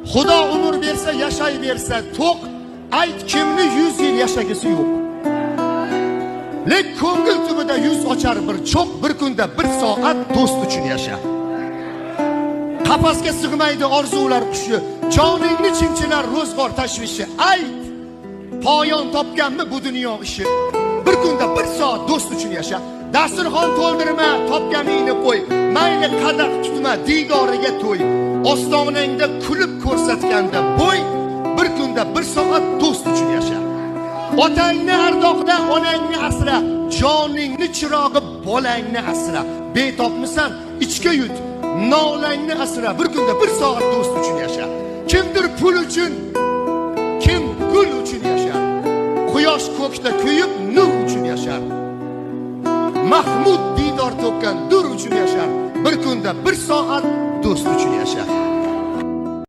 Xudo umr bersa, yashayversa, to'q, ayt kimni 100 yil yashagisi yo'q. Lek ko'ngil tubida yuz ochar bir cho'q, bir kunda bir soat do'st uchun yasha. Qafasga sig'maydi orzular qushi, joningni chimchilar ro'zg'or tashvishi. Ayt, poyon topganmi bu dunyo ishi? Bir kunda bir soat do'st uchun yasha. Dasturxon to'ldirma, topganingni qo'y. Mayli qadah tutma, digoriga to'y. Ostonangda kulib ko'rsatganda bo'y, bir kunda bir soat do'st uchun yasha. Otangni ardoqda onangni asra, joningni chirog'i bolangni asra. Betobmisan, ichga yut, nolangni asra, bir kunda bir soat do'st uchun yasha. Kimdir pul uchun, kim gul uchun yashar. Quyosh ko'kda kuyib nur uchun yashar. Mahmud didor to'kkan dur uchun yashar. Bir kunda bir soat do'st uchun yashar.